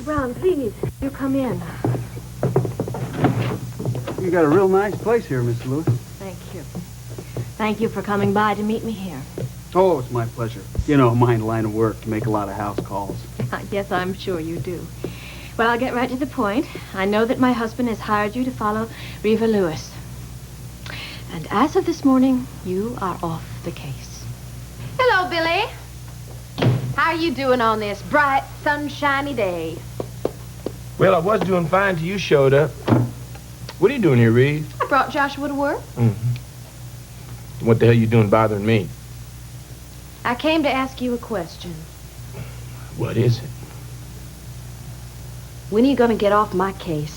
Brown, please, you come in. You got a real nice place here, Miss Lewis. Thank you. Thank you for coming by to meet me here. Oh, it's my pleasure. You know, my line of work, to make a lot of house calls. Yes, I'm sure you do. Well, I'll get right to the point. I know that my husband has hired you to follow Reva Lewis. And as of this morning, you are off the case. Hello, Billy. How are you doing on this bright, sunshiny day? Well, I was doing fine till you showed up. What are you doing here, Reed? I brought Joshua to work. Mm-hmm. What the hell you doing bothering me? I came to ask you a question. What is it? When are you going to get off my case?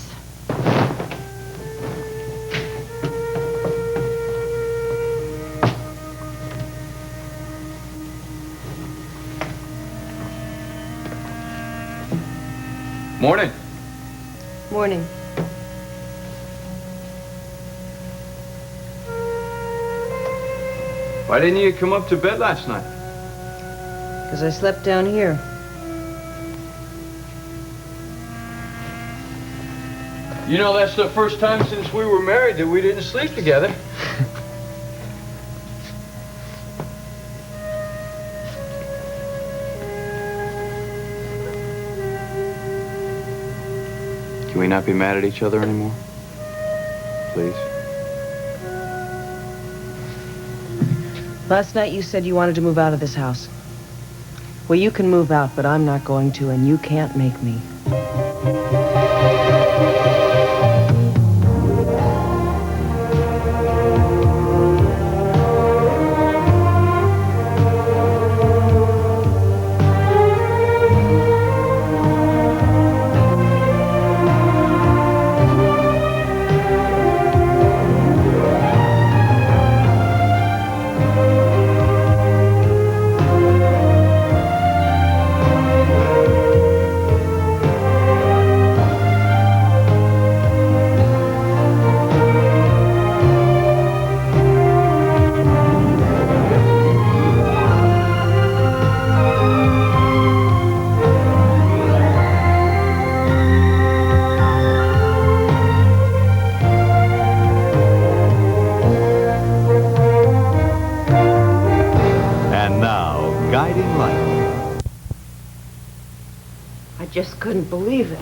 Morning. Morning. Why didn't you come up to bed last night? Because I slept down here. You know, that's the first time since we were married that we didn't sleep together. Can we not be mad at each other anymore? Please? Last night you said you wanted to move out of this house. Well, you can move out, but I'm not going to, and you can't make me. Just couldn't believe it.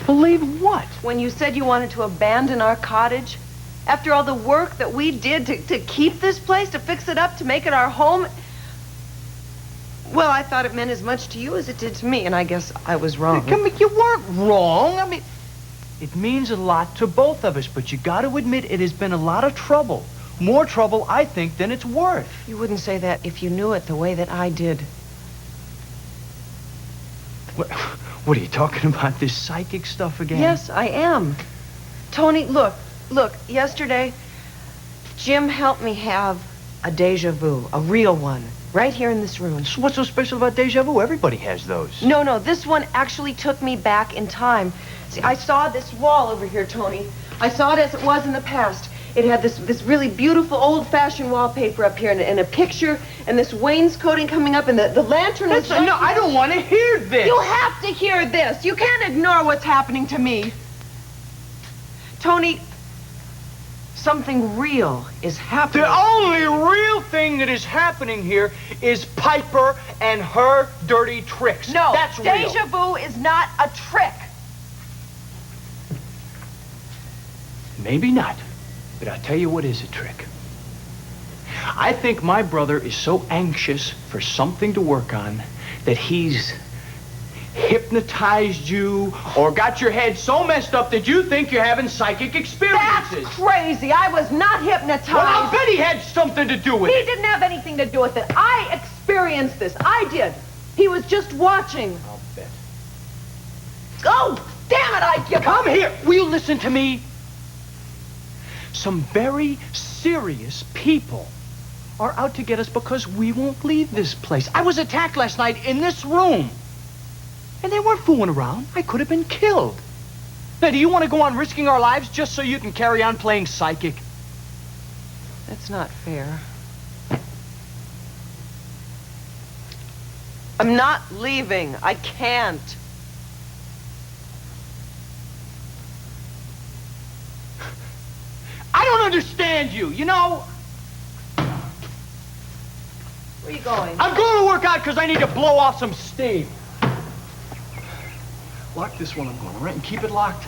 Believe what? When you said you wanted to abandon our cottage, after all the work that we did to keep this place, to fix it up, to make it our home. Well, I thought it meant as much to you as it did to me, and I guess I was wrong. You weren't wrong. I mean, it means a lot to both of us, but you got to admit it has been a lot of trouble. More trouble, I think, than it's worth. You wouldn't say that if you knew it the way that I did. What are you talking about, this psychic stuff again? Yes, I am. Tony, look, yesterday, Jim helped me have a deja vu, a real one, right here in this room. So what's so special about deja vu? Everybody has those. No, this one actually took me back in time. See, I saw this wall over here, Tony. I saw it as it was in the past. It had this really beautiful old-fashioned wallpaper up here and a picture and this wainscoting coming up and the lantern was... No, I don't want to hear this. You have to hear this. You can't ignore what's happening to me. Tony, something real is happening. The only real thing that is happening here is Piper and her dirty tricks. No, that's real. Deja vu is not a trick. Maybe not. But I'll tell you what is a trick. I think my brother is so anxious for something to work on that he's hypnotized you or got your head so messed up that you think you're having psychic experiences. That's crazy. I was not hypnotized. Well, I'll bet he had something to do with it. He didn't have anything to do with it. I experienced this. I did. He was just watching. I'll bet. Oh, damn it, I give up. Come here. Will you listen to me? Some very serious people are out to get us because we won't leave this place. I was attacked last night in this room. And they weren't fooling around. I could have been killed. Now, do you want to go on risking our lives just so you can carry on playing psychic? That's not fair. I'm not leaving. I can't. don't understand you, you know? Where are you going? I'm going to work out because I need to blow off some steam. Lock this one I'm going, all right? And keep it locked.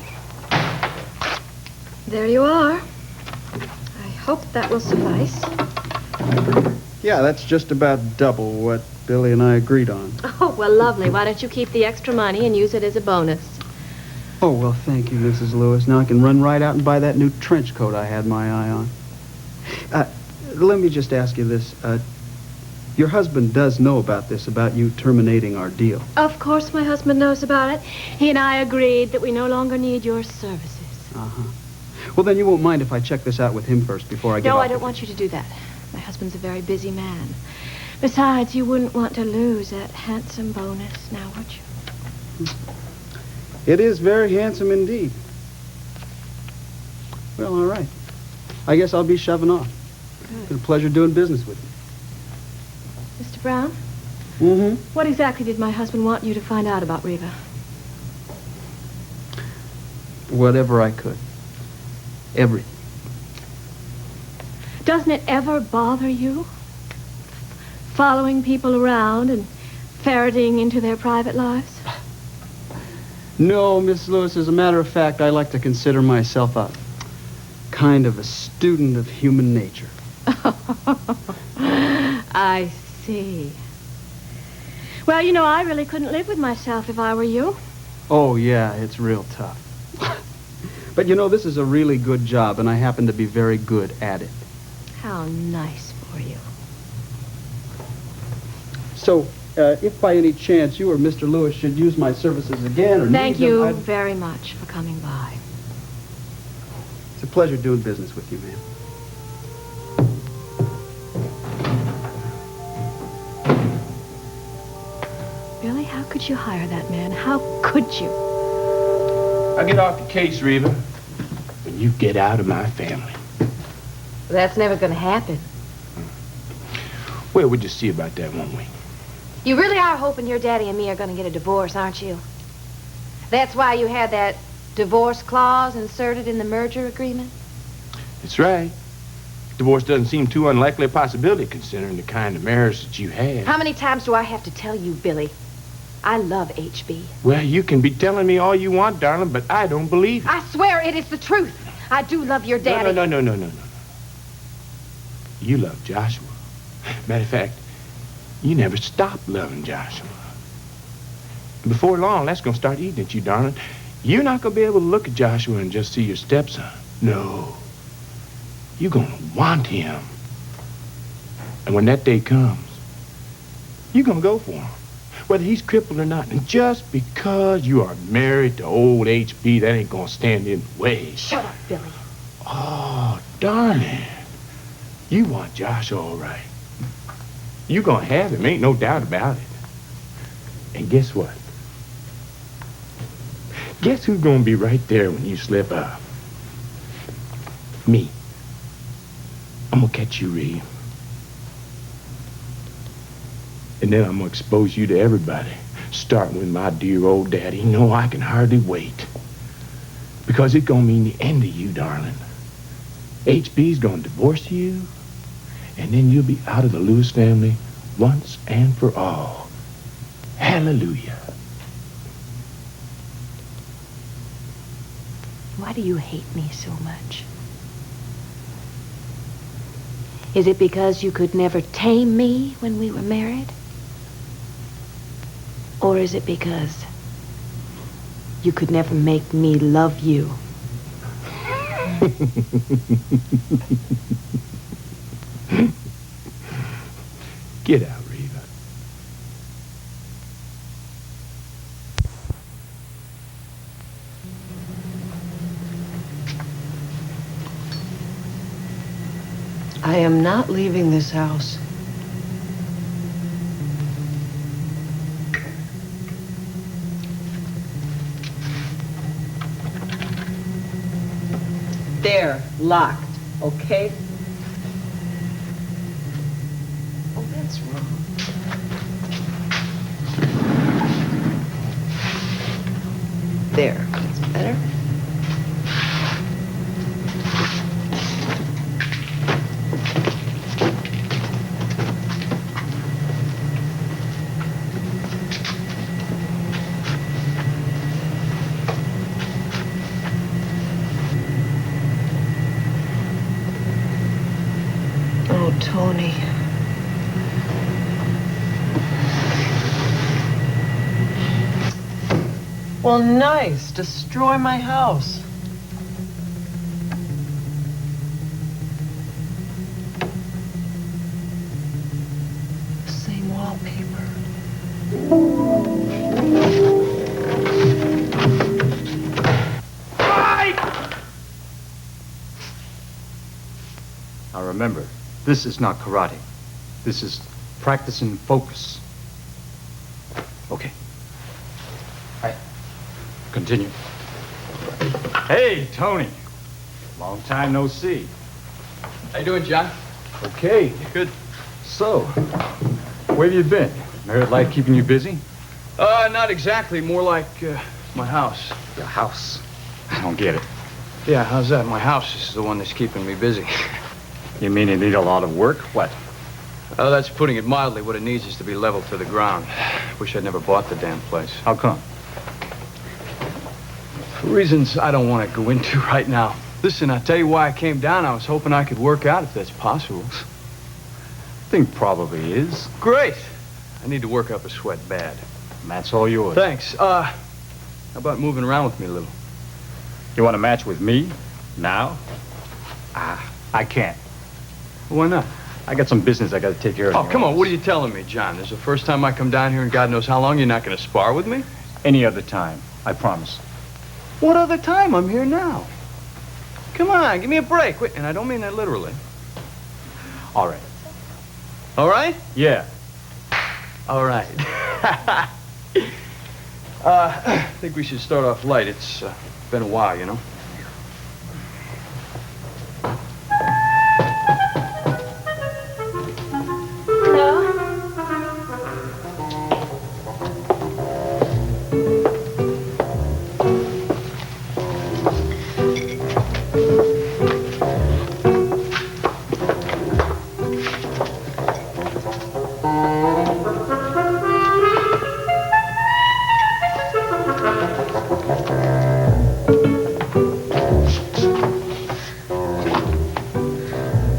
There you are. I hope that will suffice. Yeah, that's just about double what Billy and I agreed on. Oh, well, lovely. Why don't you keep the extra money and use it as a bonus? Oh, well, thank you, Mrs. Lewis. Now I can run right out and buy that new trench coat I had my eye on. Let me just ask you this. Your husband does know about this, about you terminating our deal. Of course my husband knows about it. He and I agreed that we no longer need your services. Uh-huh. Well, then you won't mind if I check this out with him first before I get No, off I don't with want you to do that. My husband's a very busy man. Besides, you wouldn't want to lose that handsome bonus, now would you? It is very handsome indeed. Well, all right. I guess I'll be shoving off. It's been a pleasure doing business with you. Mr. Brown, Mm-hmm. what exactly did my husband want you to find out about Reva? Whatever I could. Everything. Doesn't it ever bother you? Following people around and ferreting into their private lives? No, Miss Lewis, as a matter of fact, I like to consider myself a kind of a student of human nature. I see. Well, you know, I really couldn't live with myself if I were you. Oh, yeah, it's real tough. But, you know, this is a really good job, and I happen to be very good at it. How nice for you. So, if by any chance you or Mr. Lewis should use my services again or Thank need them, you I'd- very much for coming by. It's a pleasure doing business with you, ma'am. Really? How could you hire that man? How could you? I'll get off the case, Reva, when you get out of my family. That's never going to happen. Well, we'll just see about that, won't we? You really are hoping your daddy and me are going to get a divorce, aren't you? That's why you had that divorce clause inserted in the merger agreement? That's right. Divorce doesn't seem too unlikely a possibility considering the kind of marriage that you had. How many times do I have to tell you, Billy? I love HB. Well, you can be telling me all you want, darling, but I don't believe it. I swear it is the truth. I do love your daddy. No. You love Joshua. Matter of fact, you never stopped loving Joshua. Before long, that's going to start eating at you, darling. You're not going to be able to look at Joshua and just see your stepson. No. You're going to want him. And when that day comes, you're going to go for him, whether he's crippled or not. And just because you are married to old HB, that ain't going to stand in the way. Shut up, Billy. Oh, darling. You want Josh all right. You're going to have him, ain't no doubt about it. And guess what? Guess who's going to be right there when you slip up? Me. I'm going to catch you, Ree. And then I'm going to expose you to everybody, starting with my dear old daddy. No, I can hardly wait. Because it's going to mean the end of you, darling. HB's going to divorce you, and then you'll be out of the Lewis family once and for all. Hallelujah. Why do you hate me so much? Is it because you could never tame me when we were married? Or is it because you could never make me love you? Get out, Reva. I am not leaving this house. There, locked, okay? Oh, that's wrong. There, that's better. Tony. Well, nice. Destroy my house. Same wallpaper. Now remember, this is not karate. This is practicing focus. Okay. Right. Continue. Hey, Tony. Long time no see. How you doing, John? Okay. Good. So, where have you been? Married life keeping you busy? Not exactly. More like, my house. Your house. I don't get it. Yeah, how's that? My house is the one that's keeping me busy. You mean you need a lot of work? What? That's putting it mildly. What it needs is to be leveled to the ground. Wish I'd never bought the damn place. How come? For reasons I don't want to go into right now. Listen, I'll tell you why I came down. I was hoping I could work out if that's possible. I think probably is. Great. I need to work up a sweat bad. And that's all yours. Thanks. How about moving around with me a little? You want to match with me? Now? I can't. Why not? I got some business I got to take care of. Oh, come on. What are you telling me, John? This is the first time I come down here in God knows how long. You're not going to spar with me? Any other time, I promise. What other time? I'm here now. Come on, give me a break. Wait, and I don't mean that literally. All right. All right? Yeah. All right. I think we should start off light. It's been a while, you know. Hello?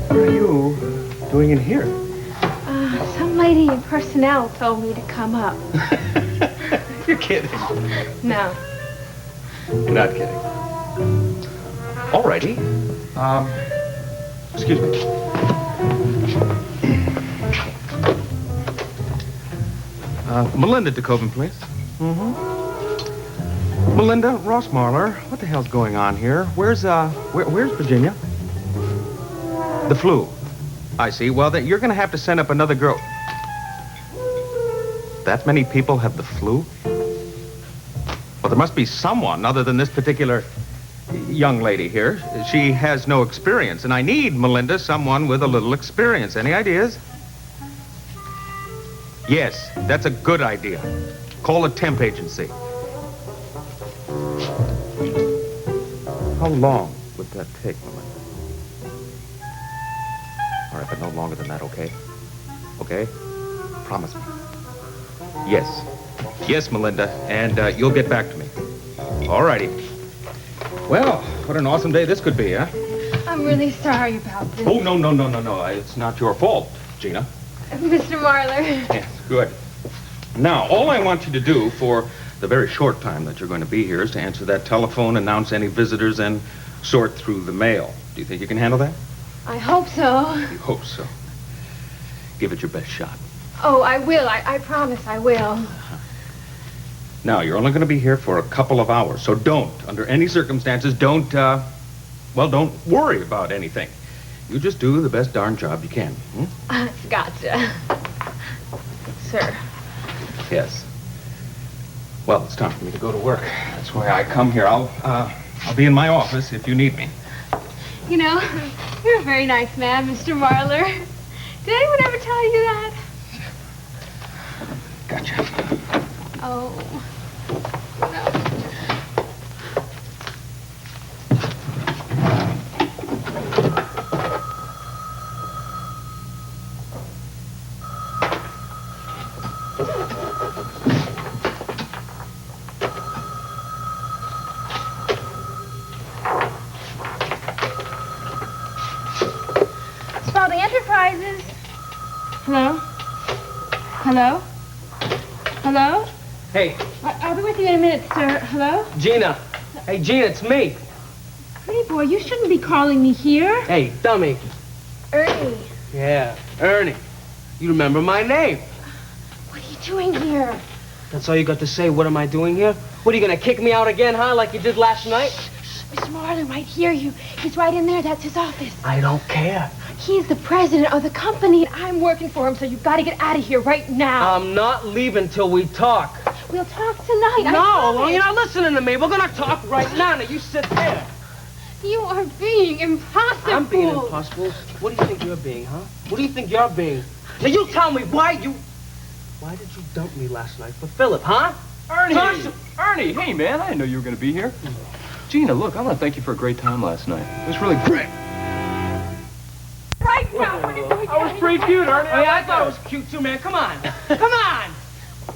What are you doing in here? Some lady in personnel told me to come up. You're kidding. No. You're not kidding. Alrighty. Excuse me. Melinda DeKoven, please. Mm-hmm. Melinda, Ross Marler, what the hell's going on here? Where's Virginia? The flu. I see. Well, then you're going to have to send up another girl. That many people have the flu? Well, there must be someone other than this particular young lady here. She has no experience, and I need, Melinda, someone with a little experience. Any ideas? Yes, that's a good idea. Call a temp agency. How long would that take, Melinda? All right, but no longer than that, okay? Okay? Promise me. Yes. Yes, Melinda, and you'll get back to me. All righty. Well, what an awesome day this could be, huh? I'm really sorry about this. Oh, no. It's not your fault, Gina. Mr. Marler. Yes, good. Now, all I want you to do for the very short time that you're going to be here is to answer that telephone, announce any visitors, and sort through the mail. Do you think you can handle that? I hope so. You hope so. Give it your best shot. Oh, I will. I promise I will. Now, you're only going to be here for a couple of hours, so don't, under any circumstances, don't worry about anything. You just do the best darn job you can. Gotcha. Sir. Yes. Well, it's time for me to go to work. That's why I come here. I'll be in my office if you need me. You know, you're a very nice man, Mr. Marler. Did anyone ever tell you that? Gotcha. Oh. Enterprises. Hello? Hello? Hello? Hey, I'll be with you in a minute, sir. Hello? Gina. Hey, Gina, it's me. Pretty boy, you shouldn't be calling me here. Hey, dummy. Ernie, Yeah, Ernie. You remember my name. what are you doing here? That's all you got to say. What am I doing here? What, are you gonna kick me out again, huh? Like you did last night? Mr. Marlin might hear you. He's right in there. That's his office. I don't care. He's the president of the company, and I'm working for him, so you've got to get out of here right now. I'm not leaving till we talk. We'll talk tonight. I No, promise. you're not listening to me. We're gonna talk right now. Now you sit there. You are being impossible. I'm being impossible. What do you think you're being, huh? What do you think you're being? Now you tell me why did you dump me last night for Philip, huh? Ernie! Joshua! Ernie, hey, man, I didn't know you were going to be here. Gina, look, I want to thank you for a great time last night. It was really great. Right now. What are you doing? I was pretty cute, Ernie. Oh, yeah, I thought it was cute too, man. Come on. Come on.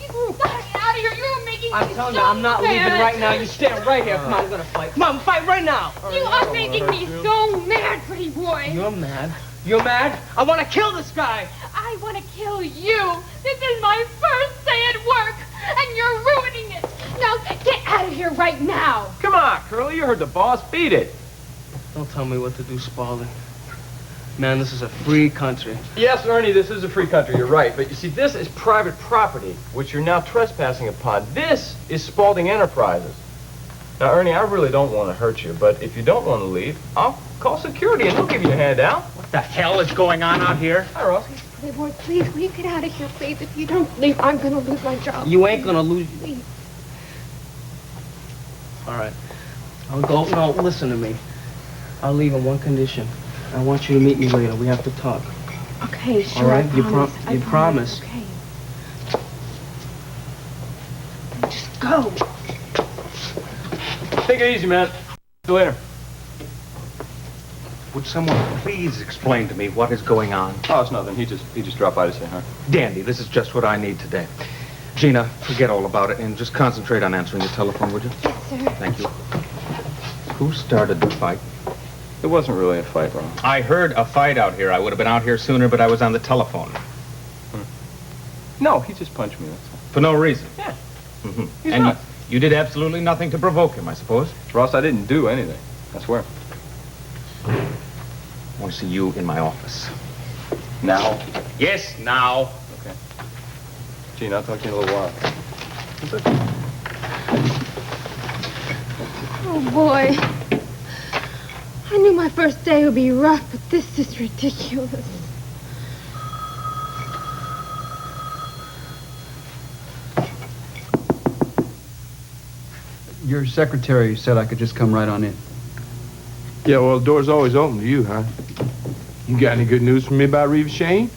You got to get out of here. You're making I'm me telling so you, I'm not mad. leaving right now. You stand right here. Come on, we're gonna fight. Come on, we'll fight right now. You are making me so mad, pretty boy. You're mad. You're mad? I want to kill this guy. I want to kill you. This is my first day at work, and you're ruining it. Now, get out of here right now. Come on, Curly, you heard the boss. Beat it. Don't tell me what to do, Spaulding. Man, this is a free country. Yes, Ernie, this is a free country, you're right. But you see, this is private property, which you're now trespassing upon. This is Spaulding Enterprises. Now, Ernie, I really don't want to hurt you, but if you don't want to leave, I'll call security and they'll give you a handout. What the hell is going on out here? Hi, Ross. Playboy, please, will you get out of here, please? If you don't leave, I'm going to lose my job. You ain't gonna lose. Please. All right. I'll go. No, listen to me. I'll leave on one condition. I want you to meet me later. We have to talk. Okay, sure. All right, I you promise. you promise. Okay. Just go. Take it easy, man. See you later. Would someone please explain to me what is going on? Oh, it's nothing. He just dropped by to say hi. Dandy, this is just what I need today. Gina, forget all about it and just concentrate on answering the telephone, would you? Yes, sir. Thank you. Who started the fight? It wasn't really a fight, Ron. I heard a fight out here. I would have been out here sooner, but I was on the telephone. No, he just punched me, that's all. For no reason. Yeah. Mm-hmm. He's And not. you did absolutely nothing to provoke him, I suppose? Ross, I didn't do anything. I swear. I want to see you in my office. Now? Yes, now. Okay. Gene, I'll talk to you in a little while. What's that? Oh, boy. I knew my first day would be rough, but this is ridiculous. Your secretary said I could just come right on in. Yeah, well, the door's always open to you, huh? You got any good news for me about Reva Shane?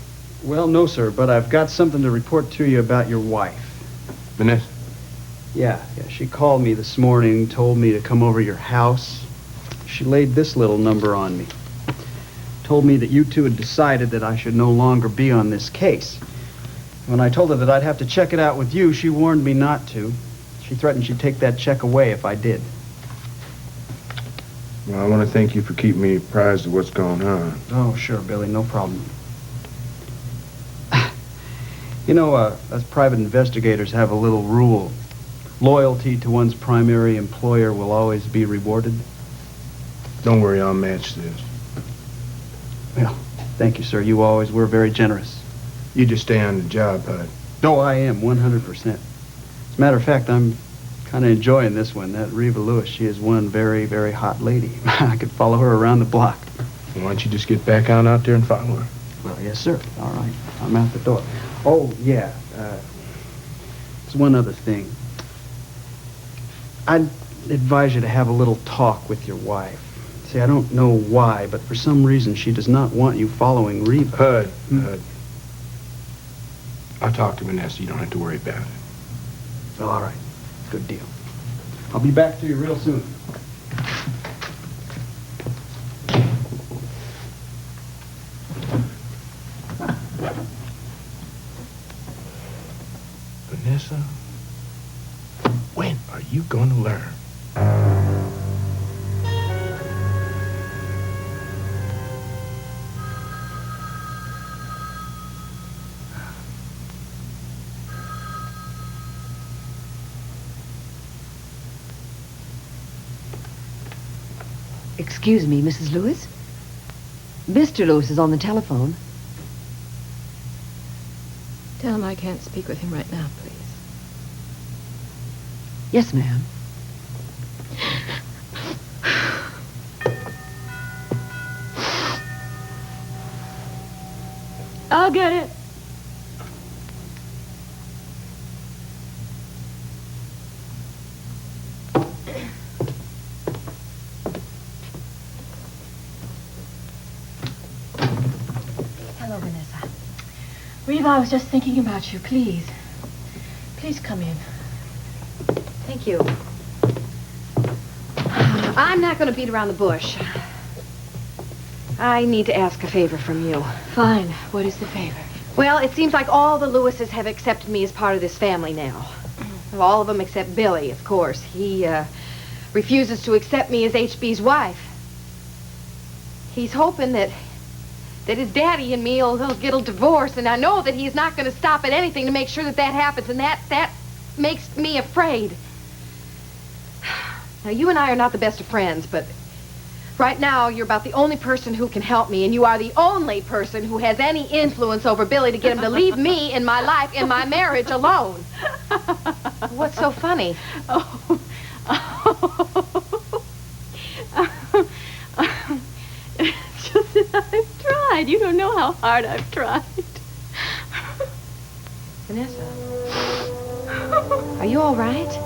Well, no, sir, but I've got something to report to you about your wife. Vanessa? Yeah, she called me this morning, told me to come over to your house. She laid this little number on me. Told me that you two had decided that I should no longer be on this case. When I told her that I'd have to check it out with you, she warned me not to. She threatened she'd take that check away if I did. Well, I want to thank you for keeping me apprised of what's going on. Oh, sure, Billy, no problem. You know, us private investigators have a little rule. Loyalty to one's primary employer will always be rewarded. Don't worry, I'll match this. Well, thank you, sir. You always were very generous. You just stay on the job, Bud. No, I am, 100%. As a matter of fact, I'm kind of enjoying this one. That Reva Lewis, she is one very, very hot lady. I could follow her around the block. Why don't you just get back out there and follow her? Well, yes, sir. All right. I'm out the door. Oh, yeah. There's one other thing. I'd advise you to have a little talk with your wife. See, I don't know why, but for some reason she does not want you following Reva. Hud. I'll talk to Vanessa. You don't have to worry about it. Well, all right. Good deal. I'll be back to you real soon. Vanessa, when are you going to learn? Excuse me, Mrs. Lewis? Mr. Lewis is on the telephone. Tell him I can't speak with him right now, please. Yes, ma'am. I'll get it. Hello, Vanessa. Reva, I was just thinking about you. Please. Please come in. Thank you. I'm not going to beat around the bush. I need to ask a favor from you. Fine. What is the favor? Well, it seems like all the Lewises have accepted me as part of this family now. All of them except Billy, of course. He refuses to accept me as HB's wife. He's hoping that his daddy and me will get a divorce, and I know that he's not going to stop at anything to make sure that happens, and that makes me afraid. Now, you and I are not the best of friends, but right now you're about the only person who can help me, and you are the only person who has any influence over Billy to get him to leave me in my life, in my marriage, alone. What's so funny? It's just that I've tried. You don't know how hard I've tried. Vanessa, are you all right?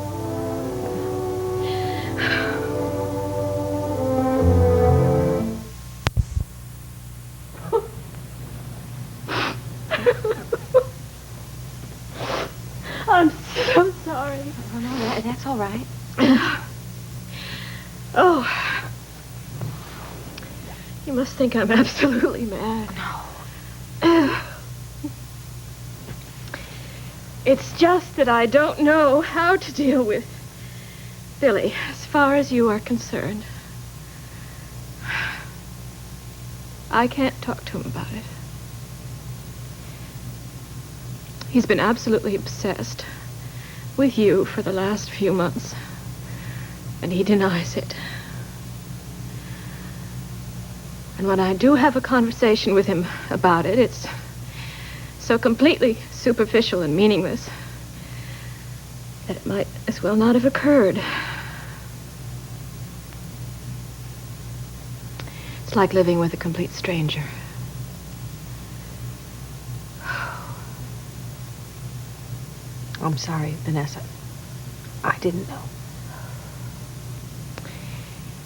I'm so sorry. Oh, no, that's all right. Oh. You must think I'm absolutely mad. No. It's just that I don't know how to deal with Billy, as far as you are concerned. I can't talk to him about it. He's been absolutely obsessed with you for the last few months, and he denies it. And when I do have a conversation with him about it, it's so completely superficial and meaningless that it might as well not have occurred. It's like living with a complete stranger. I'm sorry, Vanessa. I didn't know.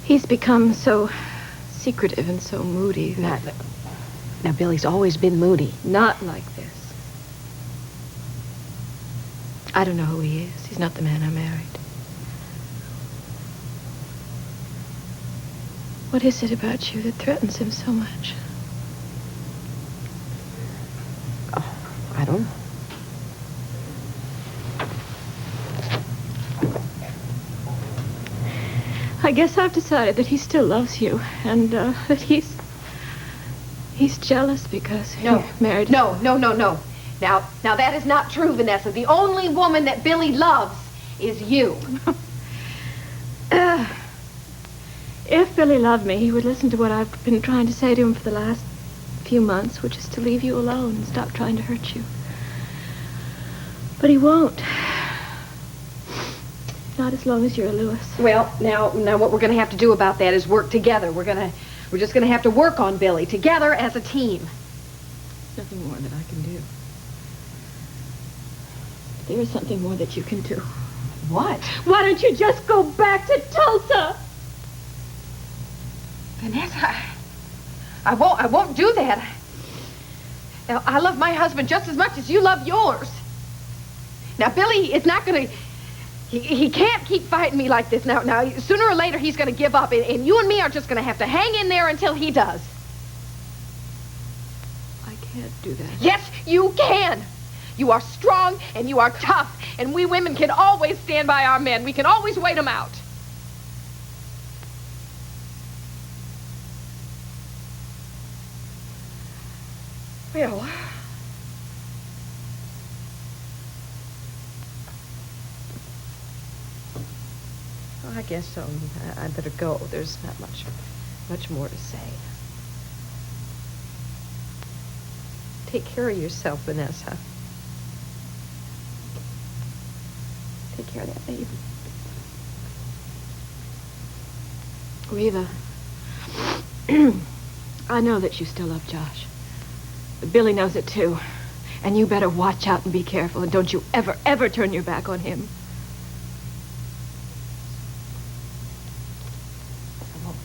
He's become so secretive and so moody. Now, Billy's always been moody. Not like this. I don't know who he is. He's not the man I married. What is it about you that threatens him so much? Oh, I don't know. I guess I've decided that he still loves you, and that he's jealous because he married. No. Now that is not true, Vanessa. The only woman that Billy loves is you. If Billy loved me, he would listen to what I've been trying to say to him for the last few months, which is to leave you alone and stop trying to hurt you. But he won't. Not as long as you're a Lewis. Well, now what we're going to have to do about that is work together. We're just going to have to work on Billy together as a team. There's nothing more that I can do. There is something more that you can do. What? Why don't you just go back to Tulsa? Vanessa, I won't do that. Now, I love my husband just as much as you love yours. Now, Billy is not going to... He can't keep fighting me like this. Now, sooner or later, he's going to give up, and you and me are just going to have to hang in there until he does. I can't do that. Yes, you can. You are strong, and you are tough, and we women can always stand by our men. We can always wait them out. Well... I guess so. I'd better go. There's not much much more to say. Take care of yourself, Vanessa. Take care of that baby. Reva, I know that you still love Josh. But Billy knows it too. And you better watch out and be careful. And don't you ever, ever turn your back on him. I won't.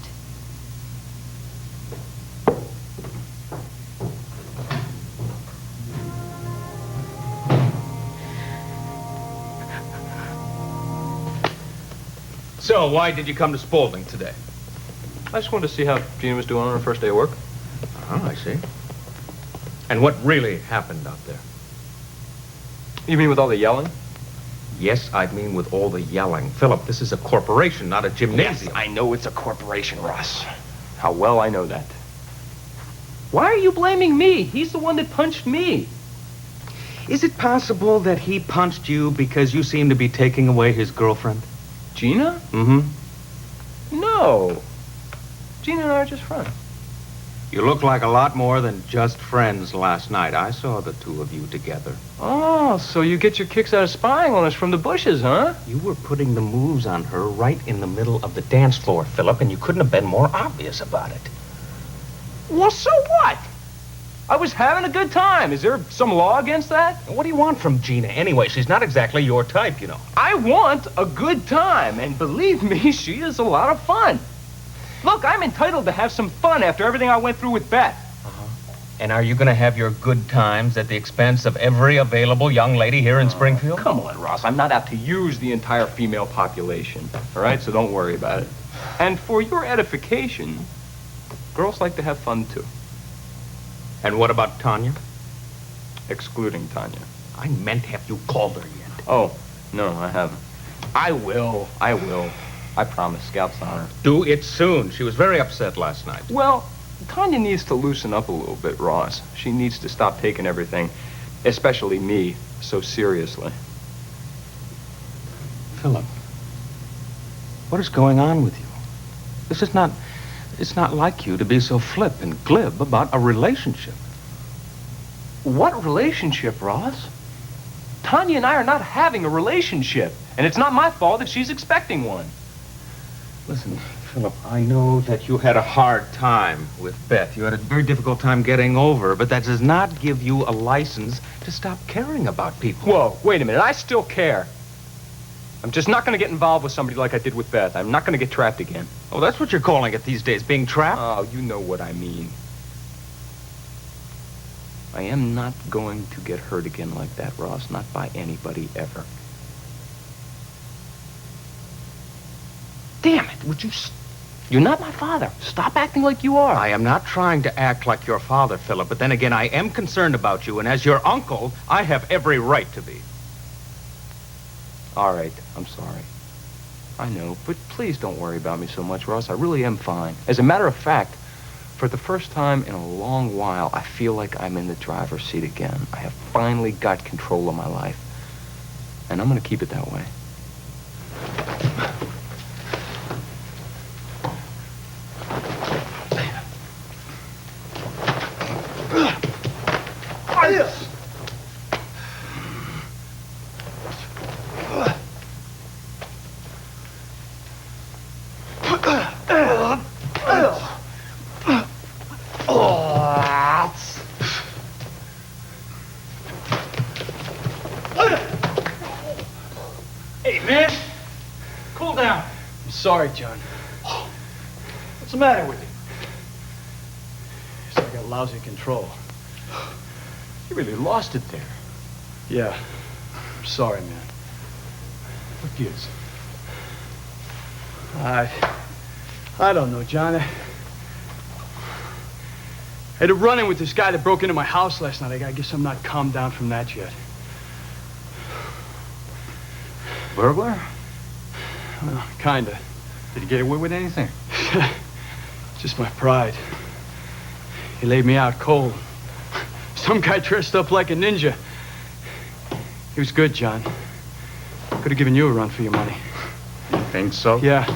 So, why did you come to Spaulding today? I just wanted to see how Gina was doing on her first day of work. Oh, I see. And what really happened out there? You mean with all the yelling? Yes, I mean with all the yelling. Philip, this is a corporation, not a gymnasium. Yes, I know it's a corporation, Ross. How well I know that. Why are you blaming me? He's the one that punched me. Is it possible that he punched you because you seem to be taking away his girlfriend? Gina? Mm-hmm. No. Gina and I are just friends. You look like a lot more than just friends last night. I saw the two of you together. Oh, so you get your kicks out of spying on us from the bushes, huh? You were putting the moves on her right in the middle of the dance floor, Philip, and you couldn't have been more obvious about it. Well, so what? I was having a good time. Is there some law against that? What do you want from Gina anyway? She's not exactly your type, you know. I want a good time, and believe me, she is a lot of fun. Look, I'm entitled to have some fun after everything I went through with Beth. And are you going to have your good times at the expense of every available young lady here in Springfield? Come on, Ross. I'm not out to use the entire female population, all right? So don't worry about it. And for your edification, girls like to have fun, too. And what about Tanya? Excluding Tanya. I meant, have you called her yet? Oh, no, I haven't. I will. I promise, Scout's honor. Do it soon. She was very upset last night. Well, Tanya needs to loosen up a little bit, Ross. She needs to stop taking everything, especially me, so seriously. Philip, what is going on with you? This is not... It's not like you to be so flip and glib about a relationship. What relationship, Ross? Tanya and I are not having a relationship, and it's not my fault that she's expecting one. Listen, Philip, I know that you had a hard time with Beth. You had a very difficult time getting over, but that does not give you a license to stop caring about people. Whoa, wait a minute. I still care. I'm just not going to get involved with somebody like I did with Beth. I'm not going to get trapped again. Oh, that's what you're calling it these days, being trapped? Oh, you know what I mean. I am not going to get hurt again like that, Ross. Not by anybody ever. Damn it, would you... You're not my father. Stop acting like you are. I am not trying to act like your father, Philip, but then again, I am concerned about you, and as your uncle, I have every right to be. All right, I'm sorry. I know, but please don't worry about me so much, Ross. I really am fine. As a matter of fact, for the first time in a long while, I feel like I'm in the driver's seat again. I have finally got control of my life. And I'm going to keep it that way. Hey, man. Cool down. I'm sorry, John. What's the matter with you? Guess I got lousy control. You really lost it there. Yeah. I'm sorry, man. What gives? I don't know, John. I had a run-in with this guy that broke into my house last night. I guess I'm not calmed down from that yet. Burglar? Well, kinda. Did you get away with anything? Just my pride. He laid me out cold. Some guy dressed up like a ninja. He was good, John. Could have given you a run for your money. You think so? Yeah.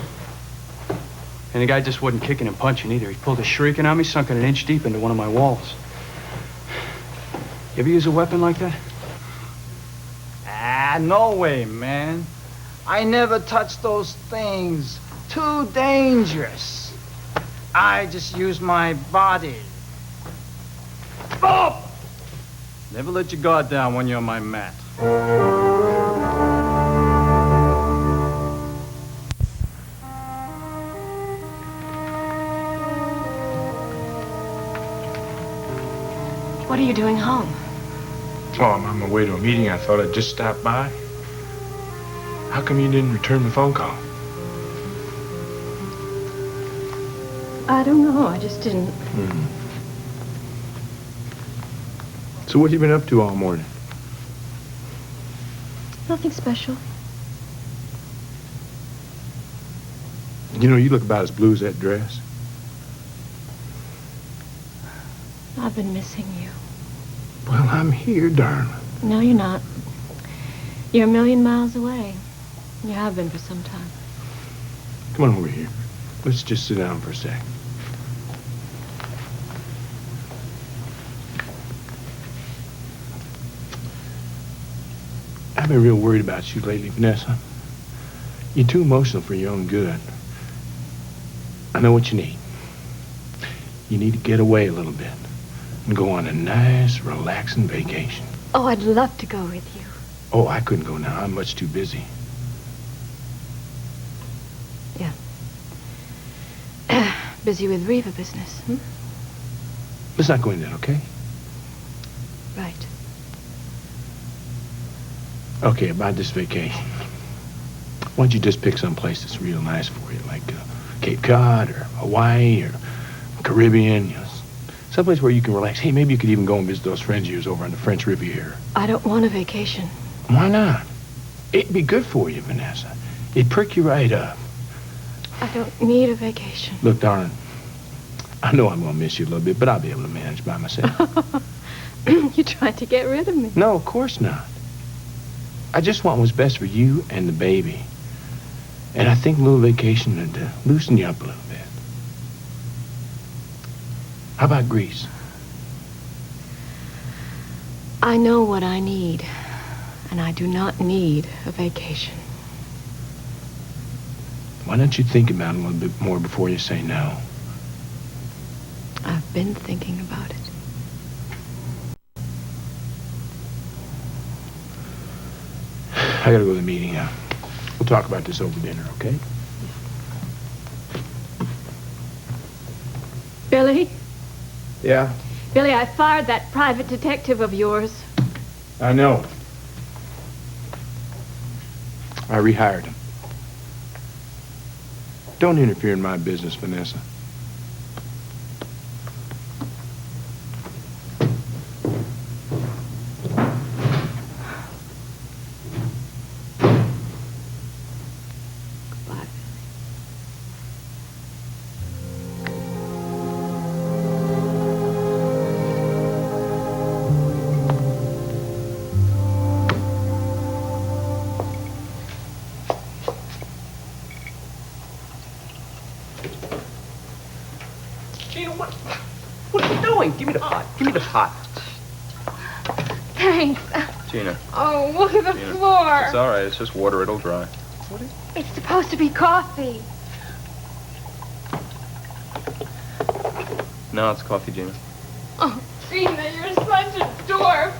And the guy just wasn't kicking and punching either. He pulled a shuriken on me, sunk it an inch deep into one of my walls. You ever use a weapon like that? Ah, no way, man. I never touched those things. Too dangerous. I just use my body. Oh! Never let your guard down when you're on my mat. What are you doing home? Oh, I'm on my way to a meeting. I thought I'd just stop by. How come you didn't return the phone call? I don't know. I just didn't. So what have you been up to all morning? Nothing special. You know, you look about as blue as that dress. I've been missing you. Well, I'm here, darling. No, you're not. You're a million miles away. You have been for some time. Come on over here. Let's just sit down for a sec. I've been real worried about you lately, Vanessa. You're too emotional for your own good. I know what you need. You need to get away a little bit and go on a nice, relaxing vacation. Oh, I'd love to go with you. Oh, I couldn't go now. I'm much too busy. Yeah. Busy with Reva business, hmm? Let's not go into that, okay? Right. Okay, about this vacation. Why don't you just pick some place that's real nice for you, like Cape Cod or Hawaii or Caribbean, you know, someplace where you can relax. Hey, maybe you could even go and visit those friends of yours over on the French Riviera. I don't want a vacation. Why not? It'd be good for you, Vanessa. It'd perk you right up. I don't need a vacation. Look, darling, I know I'm going to miss you a little bit, but I'll be able to manage by myself. You're trying to get rid of me. No, of course not. I just want what's best for you and the baby. And I think a little vacation would loosen you up a little bit. How about Greece? I know what I need, and I do not need a vacation. Why don't you think about it a little bit more before you say no? I've been thinking about it. I gotta go to the meeting. We'll talk about this over dinner, okay? Billy? Yeah? Billy, I fired that private detective of yours. I know. I rehired him. Don't interfere in my business, Vanessa. Goodbye. Gina, what are you doing? Give me the pot. Give me the pot. Thanks. Gina. Oh, look at the Gina. floor. It's all right. It's just water. It'll dry. It's supposed to be coffee. No, it's coffee, Gina. Oh, Gina, you're such a dwarf.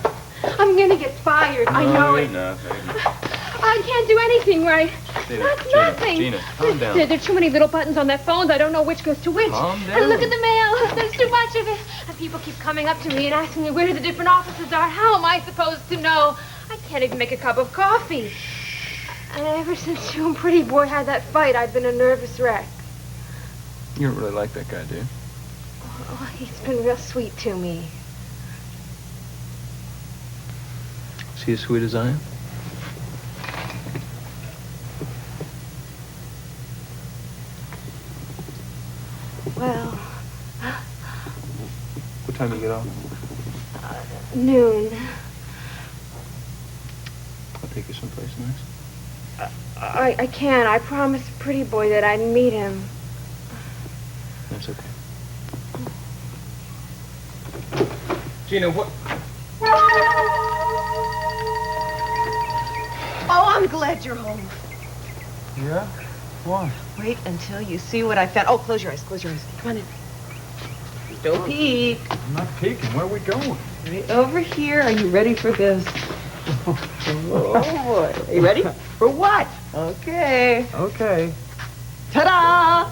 I'm gonna get fired. I know No, it. you're not. No, you're not. I can't do anything right. Gina, That's Gina, nothing. Gina, calm down. There are too many little buttons on that phone. I don't know which goes to which. Calm And look down. at the mail. There's too much of it. And people keep coming up to me and asking me where the different offices are. How am I supposed to know? I can't even make a cup of coffee. And ever since you and Pretty Boy had that fight, I've been a nervous wreck. You don't really like that guy, do you? Oh, he's been real sweet to me. Is he as sweet as I am? Well, What time do you get off? noon. I'll take you someplace nice. I can't. I promised Pretty Boy that I'd meet him. That's okay. Gina, what? Oh, I'm glad you're home. Yeah? Why? Wait until you see what I found. Oh, close your eyes. Close your eyes. Come on in. Don't peek. I'm not peeking. Where are we going? Right over here. Are you ready for this? Oh, boy. Are you ready? For what? Okay. Okay. Ta-da!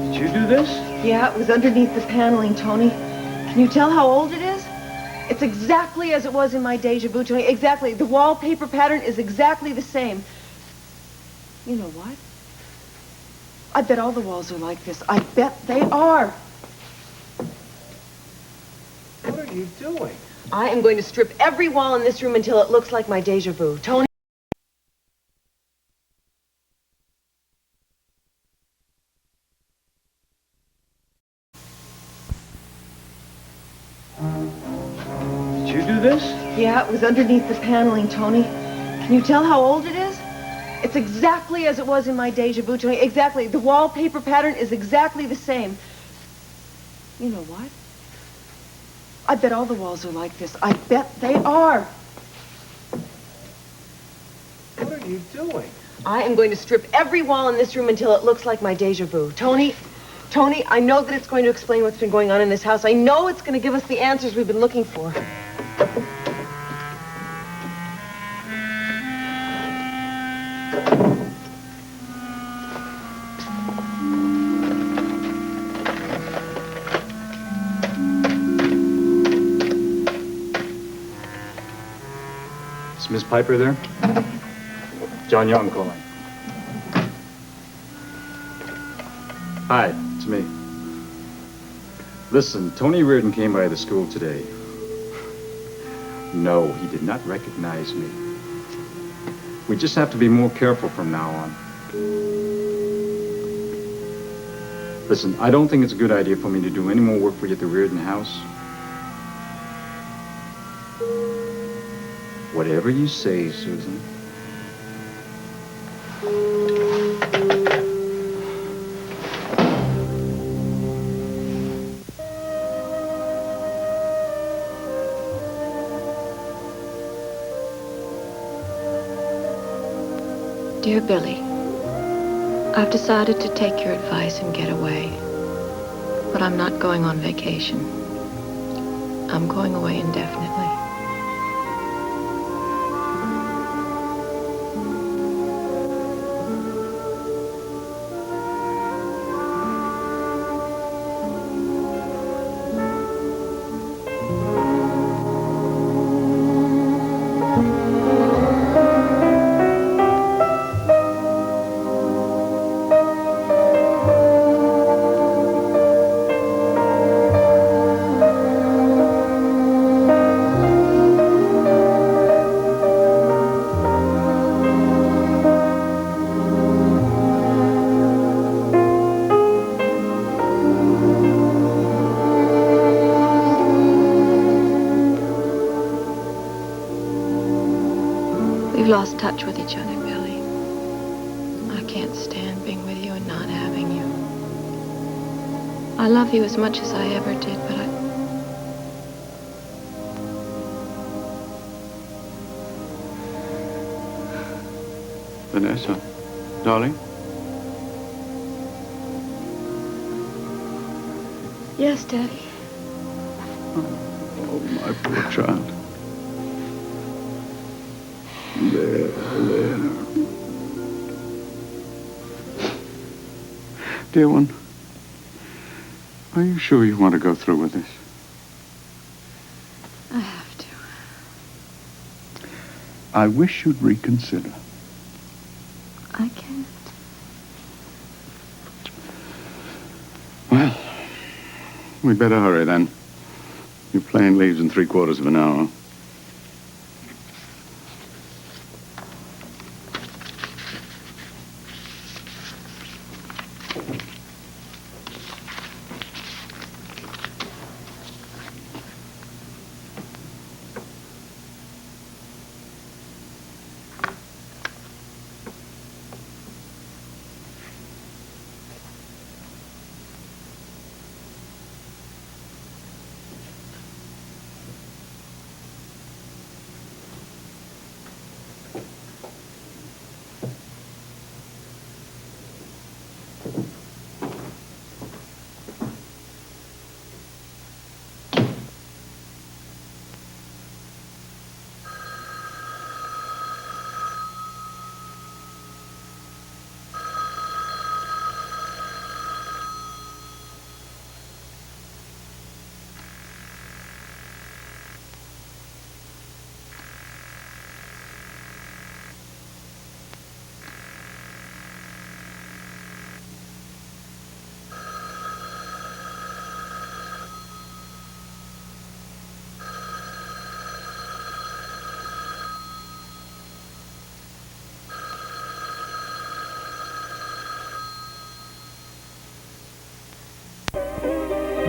Did you do this? Yeah, it was underneath the paneling, Tony. Can you tell how old it is? It's exactly as it was in my deja vu, Tony. Exactly. The wallpaper pattern is exactly the same. You know what? I bet all the walls are like this. I bet they are. What are you doing? I am going to strip every wall in this room until it looks like my deja vu. Tony? Did you do this? Yeah, it was underneath the paneling, Tony. Can you tell how old it is? It's exactly as it was in my deja vu, Tony. Exactly. The wallpaper pattern is exactly the same. You know what? I bet all the walls are like this. I bet they are. What are you doing? I am going to strip every wall in this room until it looks like my deja vu. Tony, I know that it's going to explain what's been going on in this house. I know it's going to give us the answers we've been looking for. Is Miss Piper there? John Young calling. Hi, it's me. Listen, Tony Reardon came by the school today. No, he did not recognize me. We just have to be more careful from now on. Listen, I don't think it's a good idea for me to do any more work for you at the Reardon house. Whatever you say, Susan. Dear Billy, I've decided to take your advice and get away. But I'm not going on vacation. I'm going away indefinitely. We've lost touch with each other, Billy. I can't stand being with you and not having you. I love you as much as I ever did, but Vanessa, darling? Yes, Daddy. Oh, my poor child. There. Dear one, are you sure you want to go through with this? I have to. I wish you'd reconsider. I can't. Well, we'd better hurry then. Your plane leaves in 3/4 of an hour.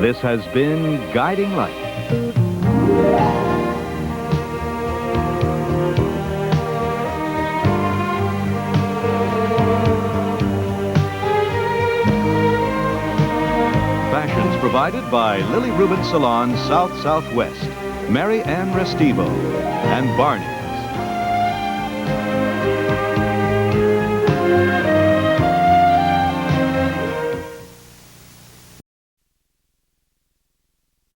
This has been Guiding Light. Fashions provided by Lily Rubin Salon South Southwest, Mary Ann Restivo, and Barney.